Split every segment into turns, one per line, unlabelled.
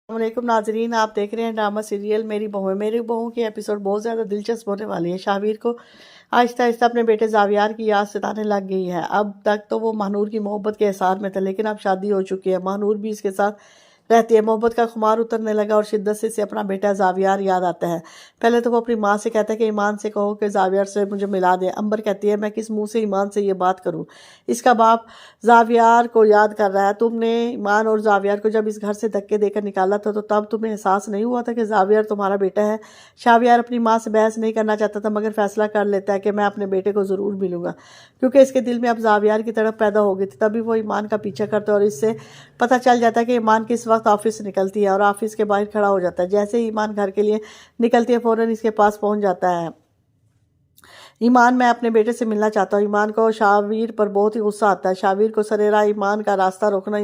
السلام علیکم ناظرین، آپ دیکھ رہے ہیں ڈرامہ سیریل میری بہو میری بہو کی ایپیسوڈ بہت زیادہ دلچسپ ہونے والی ہے۔ شاویر کو آہستہ آہستہ اپنے بیٹے زاویار کی یاد ستانے لگ گئی ہے۔ اب تک تو وہ ماہنور کی محبت کے احساس میں تھا، لیکن اب شادی ہو چکی ہے، ماہنور بھی اس کے ساتھ رہتی ہے۔ محبت کا خمار اترنے لگا اور شدت سے اسے اپنا بیٹا زاویار یاد آتا ہے۔ پہلے تو وہ اپنی ماں سے کہتا ہے کہ ایمان سے کہو کہ زاویار سے مجھے ملا دے۔ امبر کہتی ہے میں کس منہ سے ایمان سے یہ بات کروں، اس کا باپ زاویار کو یاد کر رہا ہے۔ تم نے ایمان اور زاویار کو جب اس گھر سے دھکے دے کر نکالا تھا تو تب تمہیں احساس نہیں ہوا تھا کہ زاویار تمہارا بیٹا ہے؟ شاویار اپنی ماں سے بحث نہیں کرنا چاہتا تھا، مگر فیصلہ کر لیتا ہے کہ میں اپنے بیٹے کو ضرور ملوں گا، کیونکہ اس کے دل میں اب زاویار کی طرف پیدا ہو گئی تھی۔ تبھی وہ ایمان کا پیچھا کرتا ہے اور اس سے پتہ چل جاتا ہے کہ ایمان کس وقت آفس سے نکلتی ہے اور آفس کے باہر کھڑا ہو جاتا ہے۔ جیسے ہی ایمان گھر کے لیے نکلتی ہے فوراً اس کے پاس پہنچ جاتا ہے۔ ایمان، میں اپنے بیٹے سے ملنا چاہتا ہوں۔ ایمان کو شاویر پر بہت ہی غصہ آتا ہے۔ شاویر کو سریرا ایمان کا راستہ روکنا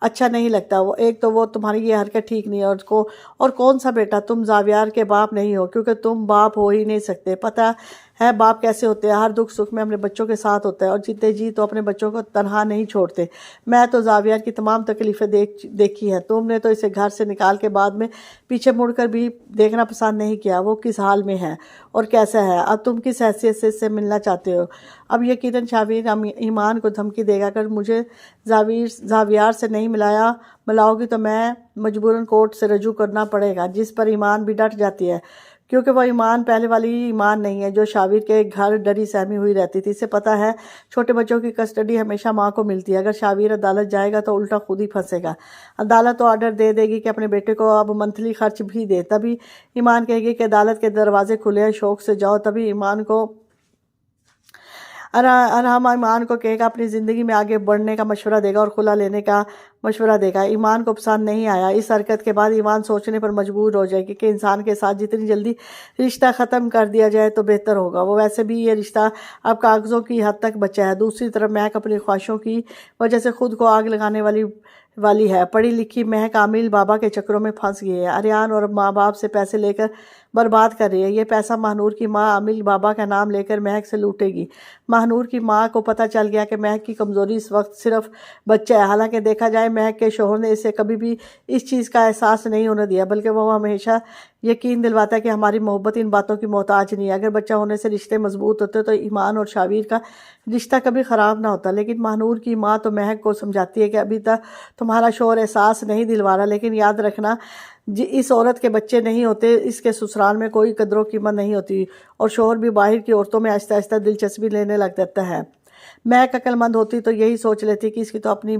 اچھا نہیں لگتا۔ وہ تمہاری یہ حرکت ٹھیک نہیں ہے، اور کون سا بیٹا؟ تم زاویار کے باپ نہیں ہو، کیونکہ تم باپ ہو ہی نہیں سکتے۔ پتہ ہے باپ کیسے ہوتے ہیں، ہر دکھ سکھ میں اپنے بچوں کے ساتھ ہوتا ہے اور جیتے جی تو اپنے بچوں کو تنہا نہیں چھوڑتے۔ میں تو زاویار کی تمام تکلیفیں دیکھی ہیں، تم نے تو اسے گھر سے نکال کے بعد میں پیچھے مڑ کر بھی دیکھنا پسند نہیں کیا۔ وہ کس حال میں ہے اور کیسا ہے؟ اب تم کس حیثیت سے اس سے ملنا چاہتے ہو؟ اب یقیناً شاویر ایمان کو دھمکی دے گا، اگر مجھے زاویار سے نہیں ملاؤ گی تو میں مجبوراً کورٹ سے رجوع کرنا پڑے گا، جس پر ایمان بھی ڈٹ جاتی ہے، کیونکہ وہ ایمان پہلے والی ایمان نہیں ہے جو شاویر کے گھر ڈری سہمی ہوئی رہتی تھی۔ اسے پتہ ہے چھوٹے بچوں کی کسٹڈی ہمیشہ ماں کو ملتی ہے، اگر شاویر عدالت جائے گا تو الٹا خود ہی پھنسے گا۔ عدالت تو آرڈر دے دے گی کہ اپنے بیٹے کو اب منتھلی خرچ بھی دے، تبھی ایمان کہے گی کہ عدالت کے دروازے کھلے ہیں، شوق سے جاؤ۔ تبھی ایمان کو ارحم ایمان کو کہے گا اپنی زندگی میں آگے بڑھنے کا مشورہ دے گا اور خلا لینے کا مشورہ دے گا۔ ایمان کو پسند نہیں آیا۔ اس حرکت کے بعد ایمان سوچنے پر مجبور ہو جائے گی کہ انسان کے ساتھ جتنی جلدی رشتہ ختم کر دیا جائے تو بہتر ہوگا۔ وہ ویسے بھی یہ رشتہ اب کاغذوں کی حد تک بچا ہے۔ دوسری طرف مہک اپنی خواہشوں کی وجہ سے خود کو آگ لگانے والی ہے۔ پڑھی لکھی مہک عامل بابا کے چکروں میں پھنس گئی ہے، اریان اور ماں باپ سے پیسے لے کر برباد کر رہی ہے۔ یہ پیسہ ماہنور کی ماں عامل بابا کا نام لے کر مہک سے لوٹے گی۔ ماہنور کی ماں کو پتہ چل گیا کہ مہک کی کمزوری اس وقت صرف بچہ ہے، حالانکہ دیکھا جائے مہک کے شوہر نے اسے کبھی بھی اس چیز کا احساس نہیں ہونے دیا، بلکہ وہ ہمیشہ یقین دلواتا ہے کہ ہماری محبت ان باتوں کی محتاج نہیں ہے۔ اگر بچہ ہونے سے رشتے مضبوط ہوتے تو ایمان اور شاویر کا رشتہ کبھی خراب نہ ہوتا، لیکن ماہنور کی ماں تو مہک کو سمجھاتی ہے کہ ابھی تک تمہارا شوہر احساس نہیں دلوا رہا، لیکن یاد رکھنا اس عورت کے بچے نہیں ہوتے، اس کے سسرال میں کوئی قدر و قیمت نہیں ہوتی، اور شوہر بھی باہر کی عورتوں میں آہستہ آہستہ دلچسپی لینے لگ جاتا ہے۔ مہک عقل مند ہوتی تو یہی سوچ لیتی کہ اس کی تو اپنی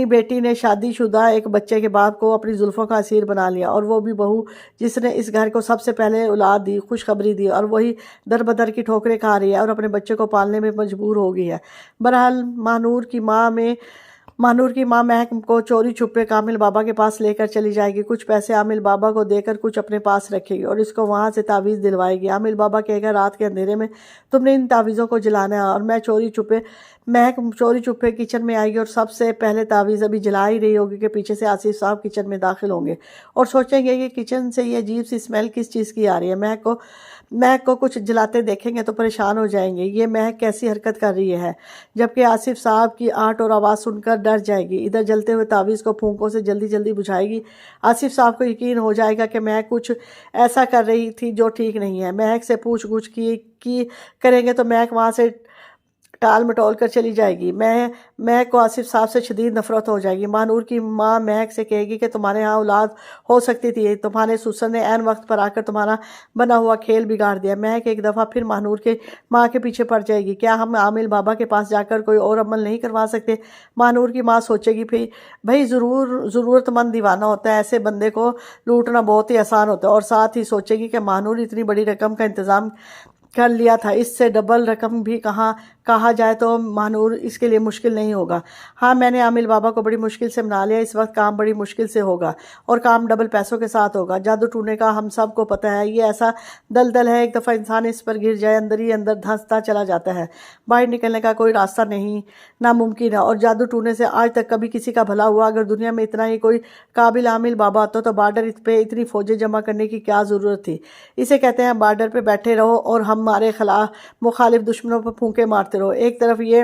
بیٹی نے شادی شدہ ایک بچے کے باپ کو اپنی زلفوں کا اسیر بنا لیا، اور وہ بھی بہو جس نے اس گھر کو سب سے پہلے اولاد دی، خوشخبری دی، اور وہی در بدر کی ٹھوکریں کھا رہی ہے اور اپنے بچے کو پالنے میں مجبور ہو گئی ہے۔ بہرحال ماہنور کی ماں مہک کو چوری چھپے کامل بابا کے پاس لے کر چلی جائے گی، کچھ پیسے عامل بابا کو دے کر کچھ اپنے پاس رکھے گی اور اس کو وہاں سے تعویذ دلوائے گی۔ عامل بابا کہے گا رات کے اندھیرے میں تم نے ان تعویذوں کو جلانا ہے، اور مہک چوری چھپے کچن میں آئے گی اور سب سے پہلے تعویذ ابھی جلا ہی رہی ہوگی کہ پیچھے سے آصف صاحب کچن میں داخل ہوں گے اور سوچیں گے کہ کچن سے یہ عجیب سی اسمیل کس چیز کی آ رہی ہے۔ مہک کو کچھ جلاتے دیکھیں گے تو پریشان ہو جائیں گے، یہ مہک کیسی حرکت کر رہی ہے، جبکہ آصف صاحب کی آہٹ اور آواز سن کر ڈر جائے گی۔ ادھر جلتے ہوئے تعویذ کو پھونکوں سے جلدی جلدی بجھائے گی۔ آصف صاحب کو یقین ہو جائے گا کہ مہک کچھ ایسا کر رہی تھی جو ٹھیک نہیں ہے۔ مہک سے پوچھ گچھ کی کریں گے تو مہک وہاں سے ٹال مٹول کر چلی جائے گی۔ مہک کو آصف صاحب سے شدید نفرت ہو جائے گی۔ ماہنور کی ماں مہک سے کہے گی کہ تمہارے ہاں اولاد ہو سکتی تھی، تمہارے سسر نے عین وقت پر آ کر تمہارا بنا ہوا کھیل بگاڑ دیا۔ مہک ایک دفعہ پھر ماہنور کے ماں کے پیچھے پڑ جائے گی، کیا ہم عامل بابا کے پاس جا کر کوئی اور عمل نہیں کروا سکتے؟ ماہنور کی ماں سوچے گی بھئی ضرورت مند دیوانہ ہوتا ہے، ایسے بندے کو لوٹنا بہت ہی آسان ہوتا ہے، اور ساتھ ہی سوچے گی کہ ماہنور اتنی بڑی رقم کا انتظام کر لیا تھا، اس سے ڈبل رقم بھی کہا جائے تو ماہنور اس کے لیے مشکل نہیں ہوگا۔ ہاں میں نے عامل بابا کو بڑی مشکل سے منا لیا، اس وقت کام بڑی مشکل سے ہوگا اور کام ڈبل پیسوں کے ساتھ ہوگا۔ جادو ٹونے کا ہم سب کو پتہ ہے، یہ ایسا دلدل ہے، ایک دفعہ انسان اس پر گر جائے اندر ہی اندر دھنستا چلا جاتا ہے، باہر نکلنے کا کوئی راستہ نہیں، ناممکن ہے۔ اور جادو ٹونے سے آج تک کبھی کسی کا بھلا ہوا؟ اگر دنیا میں اتنا ہی کوئی قابل عامل بابا ہوتا تو بارڈر پہ اتنی فوجیں جمع کرنے کی کیا ضرورت تھی؟ اسے کہتے ہیں بارڈر پہ بیٹھے رہو اور ہمارے مخالف دشمنوں پر پھونکے مارتے رہو۔ ایک طرف یہ